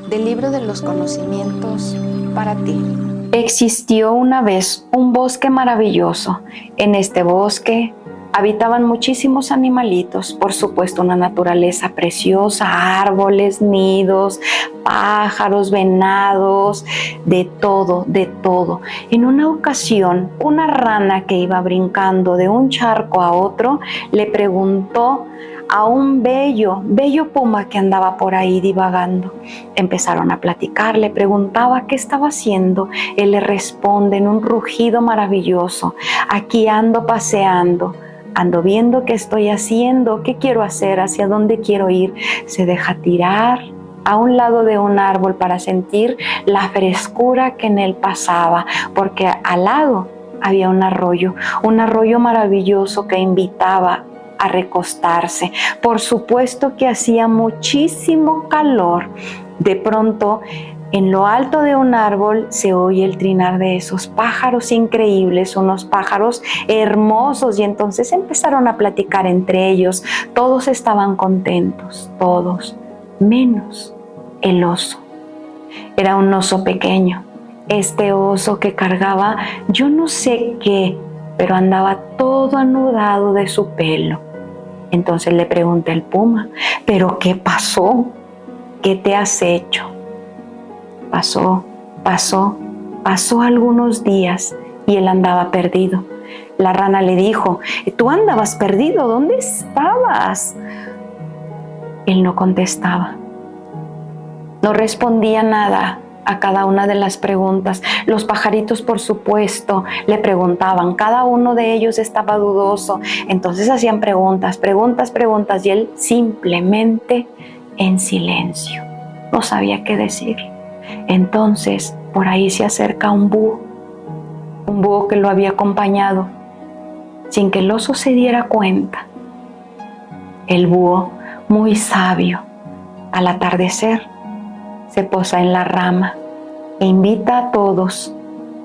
Del libro de los conocimientos para ti. Existió una vez un bosque maravilloso. En este bosque habitaban muchísimos animalitos, por supuesto una naturaleza preciosa, árboles, nidos, pájaros, venados, de todo, de todo. En una ocasión, una rana que iba brincando de un charco a otro le preguntó a un bello puma que andaba por ahí divagando. Empezaron a platicar, le preguntaba qué estaba haciendo. Él le responde en un rugido maravilloso: aquí ando paseando, ando viendo qué estoy haciendo, qué quiero hacer, hacia dónde quiero ir. Se deja tirar a un lado de un árbol para sentir la frescura que en él pasaba, porque al lado había un arroyo maravilloso que invitaba a recostarse. Por supuesto que hacía muchísimo calor. De pronto, en lo alto de un árbol se oye el trinar de esos pájaros increíbles, unos pájaros hermosos, y entonces empezaron a platicar entre ellos. Todos estaban contentos, todos, menos el oso. Era un oso pequeño. Este oso que cargaba yo no sé qué, pero andaba todo anudado de su pelo. Entonces le pregunta el puma: ¿pero qué pasó? ¿Qué te has hecho? Pasó algunos días y él andaba perdido. La rana le dijo: ¿tú andabas perdido? ¿Dónde estabas? Él no contestaba, no respondía nada a cada una de las preguntas. Los pajaritos, por supuesto, le preguntaban. Cada uno de ellos estaba dudoso. Entonces hacían preguntas, y él simplemente en silencio. No sabía qué decir. Entonces, por ahí se acerca un búho que lo había acompañado, sin que el oso se diera cuenta. El búho, muy sabio, al atardecer, se posa en la rama e invita a todos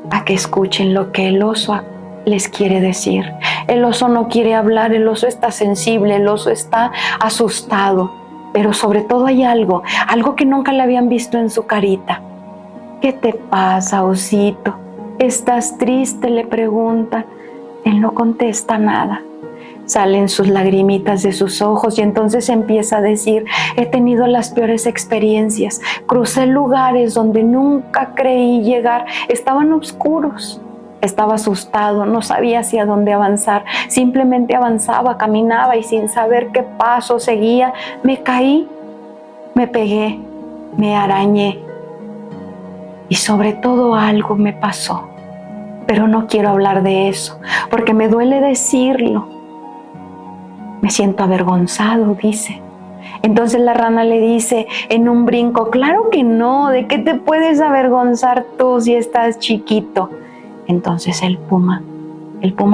a que escuchen lo que el oso les quiere decir. El oso no quiere hablar, el oso está sensible, el oso está asustado, pero sobre todo hay algo que nunca le habían visto en su carita. ¿Qué te pasa, osito? ¿Estás triste?, le preguntan. Él no contesta nada. Salen sus lagrimitas de sus ojos y entonces empieza a decir: he tenido las peores experiencias, crucé lugares donde nunca creí llegar, estaban oscuros, estaba asustado, no sabía hacia dónde avanzar, simplemente avanzaba, caminaba y sin saber qué paso seguía, me caí, me pegué, me arañé y sobre todo algo me pasó, pero no quiero hablar de eso porque me duele decirlo. Me siento avergonzado, dice. Entonces la rana le dice en un brinco: claro que no, ¿de qué te puedes avergonzar tú si estás chiquito? Entonces el puma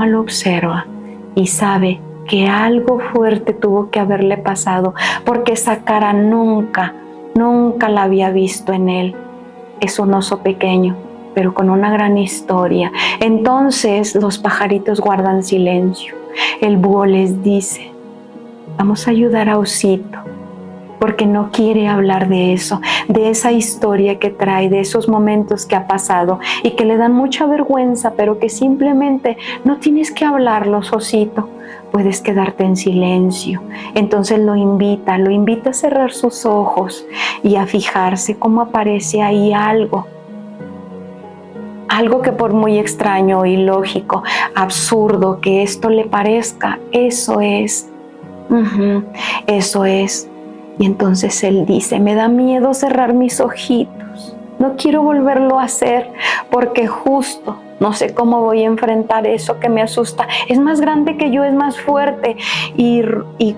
lo observa y sabe que algo fuerte tuvo que haberle pasado, porque esa cara nunca la había visto en él. Es un oso pequeño, pero con una gran historia. Entonces los pajaritos guardan silencio. El búho les dice: vamos a ayudar a Osito, porque no quiere hablar de eso, de esa historia que trae, de esos momentos que ha pasado y que le dan mucha vergüenza, pero que simplemente no tienes que hablarlos, Osito. Puedes quedarte en silencio. Entonces lo invita a cerrar sus ojos y a fijarse cómo aparece ahí algo que por muy extraño, ilógico, absurdo que esto le parezca, eso es. Eso es. Y entonces él dice: me da miedo cerrar mis ojitos, no quiero volverlo a hacer porque justo no sé cómo voy a enfrentar eso que me asusta. Es más grande que yo, es más fuerte y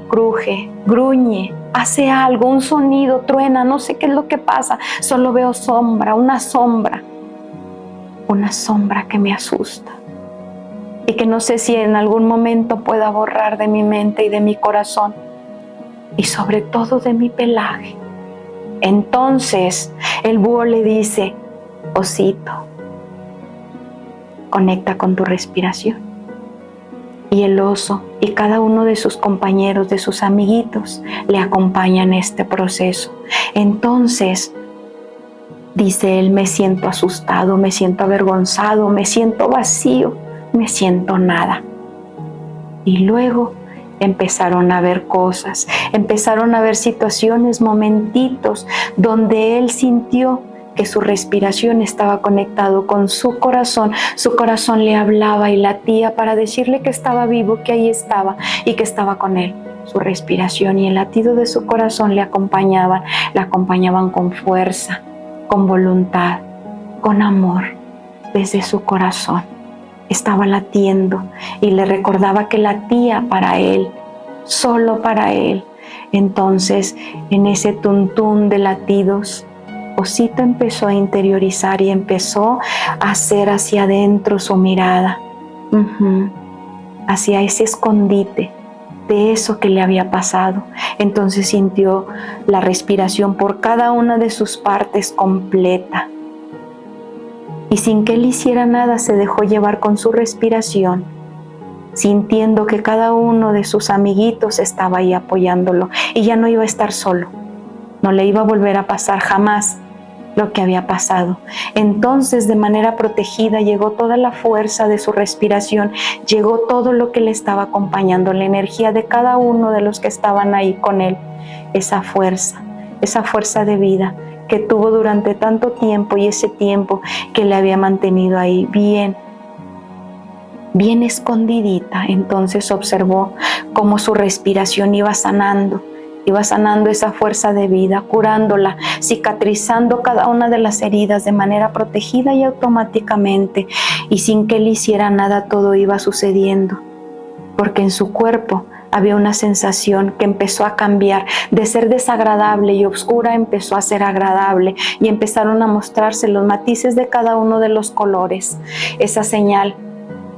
cruje, gruñe, hace algo, un sonido, truena, no sé qué es lo que pasa, solo veo una sombra que me asusta y que no sé si en algún momento pueda borrar de mi mente y de mi corazón y sobre todo de mi pelaje. Entonces el búho le dice: Osito, conecta con tu respiración. Y el oso y cada uno de sus compañeros, de sus amiguitos, le acompañan en este proceso. Entonces Dice él, me siento asustado, me siento avergonzado, me siento vacío, me siento nada. Y luego empezaron a ver cosas, empezaron a ver situaciones, momentitos donde él sintió que su respiración estaba conectado con su corazón le hablaba y latía para decirle que estaba vivo, que ahí estaba y que estaba con él. Su respiración y el latido de su corazón le acompañaban con fuerza, con voluntad, con amor, desde su corazón. Estaba latiendo y le recordaba que latía para él, solo para él. Entonces, en ese tuntún de latidos, Osito empezó a interiorizar y empezó a hacer hacia adentro su mirada, hacia ese escondite de eso que le había pasado. Entonces sintió la respiración por cada una de sus partes completa. Y sin que él hiciera nada, se dejó llevar con su respiración, sintiendo que cada uno de sus amiguitos estaba ahí apoyándolo y ya no iba a estar solo. No le iba a volver a pasar jamás lo que había pasado. Entonces, de manera protegida, llegó toda la fuerza de su respiración, llegó todo lo que le estaba acompañando, la energía de cada uno de los que estaban ahí con él, esa fuerza de vida que tuvo durante tanto tiempo y ese tiempo que le había mantenido ahí bien escondidita. Entonces observó cómo su respiración iba sanando esa fuerza de vida, curándola, cicatrizando cada una de las heridas de manera protegida y automáticamente, y sin que él hiciera nada, todo iba sucediendo, porque en su cuerpo había una sensación que empezó a cambiar, de ser desagradable y oscura empezó a ser agradable, y empezaron a mostrarse los matices de cada uno de los colores, esa señal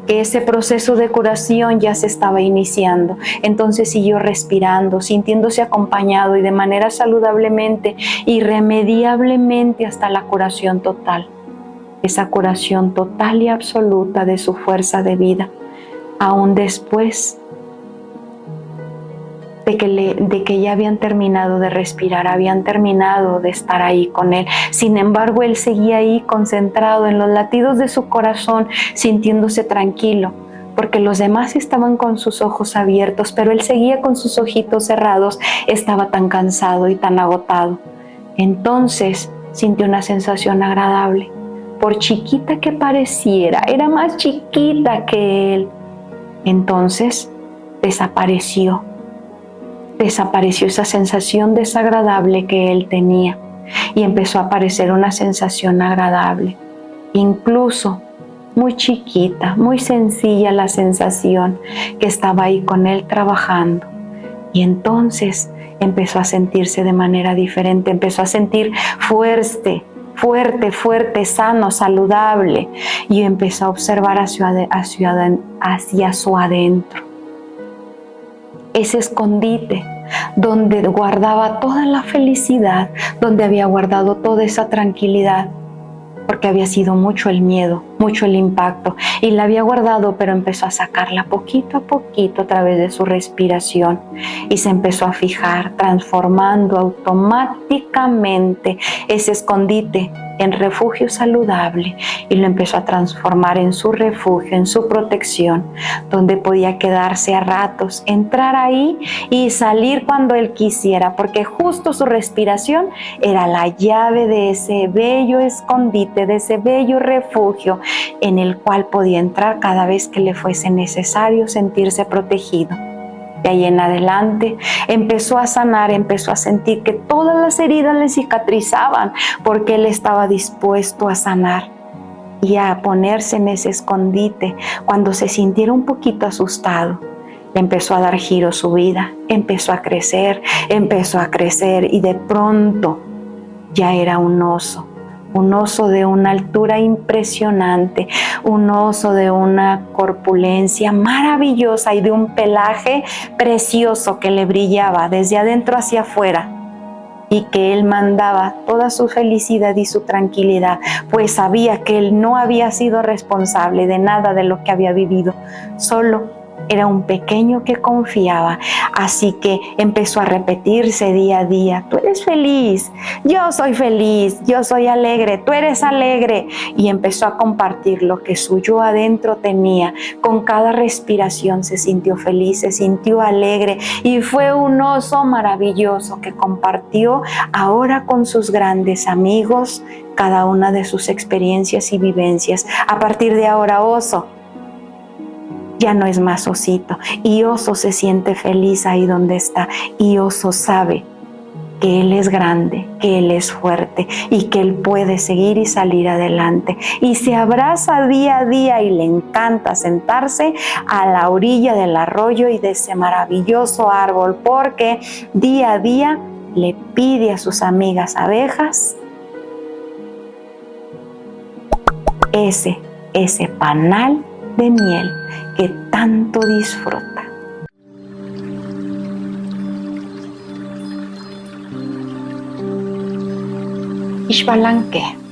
que ese proceso de curación ya se estaba iniciando. Entonces siguió respirando, sintiéndose acompañado y de manera saludablemente, irremediablemente, hasta la curación total. Esa curación total y absoluta de su fuerza de vida, aún después de que ya habían terminado de respirar, habían terminado de estar ahí con él. Sin embargo, él seguía ahí concentrado en los latidos de su corazón, sintiéndose tranquilo, porque los demás estaban con sus ojos abiertos, pero él seguía con sus ojitos cerrados, estaba tan cansado y tan agotado. Entonces sintió una sensación agradable. Por chiquita que pareciera, era más chiquita que él. Entonces desapareció esa sensación desagradable que él tenía y empezó a aparecer una sensación agradable, incluso muy chiquita, muy sencilla la sensación que estaba ahí con él trabajando. Y entonces empezó a sentirse de manera diferente, empezó a sentir fuerte, sano, saludable, y empezó a observar hacia su adentro. Ese escondite donde guardaba toda la felicidad, donde había guardado toda esa tranquilidad, porque había sido mucho el miedo, mucho el impacto, y la había guardado, pero empezó a sacarla poquito a poquito a través de su respiración, y se empezó a fijar, transformando automáticamente ese escondite en refugio saludable, y lo empezó a transformar en su refugio, en su protección, donde podía quedarse a ratos, entrar ahí y salir cuando él quisiera, porque justo su respiración era la llave de ese bello escondite, de ese bello refugio en el cual podía entrar cada vez que le fuese necesario sentirse protegido. De ahí en adelante empezó a sanar, empezó a sentir que todas las heridas le cicatrizaban, porque él estaba dispuesto a sanar y a ponerse en ese escondite. Cuando se sintiera un poquito asustado, empezó a dar giro su vida, empezó a crecer, y de pronto ya era un oso de una altura impresionante, un oso de una corpulencia maravillosa y de un pelaje precioso que le brillaba desde adentro hacia afuera, y que él mandaba toda su felicidad y su tranquilidad, pues sabía que él no había sido responsable de nada de lo que había vivido, solo Era un pequeño que confiaba, así que empezó a repetirse día a día: tú eres feliz, yo soy feliz, yo soy alegre, tú eres alegre. Y empezó a compartir lo que su yo adentro tenía. Con cada respiración se sintió feliz, se sintió alegre y fue un oso maravilloso que compartió ahora con sus grandes amigos cada una de sus experiencias y vivencias. A partir de ahora, oso ya no es más osito, y oso se siente feliz ahí donde está, y oso sabe que él es grande, que él es fuerte y que él puede seguir y salir adelante. Y se abraza día a día y le encanta sentarse a la orilla del arroyo y de ese maravilloso árbol, porque día a día le pide a sus amigas abejas ese panal de miel que tanto disfruta. Ixbalanque.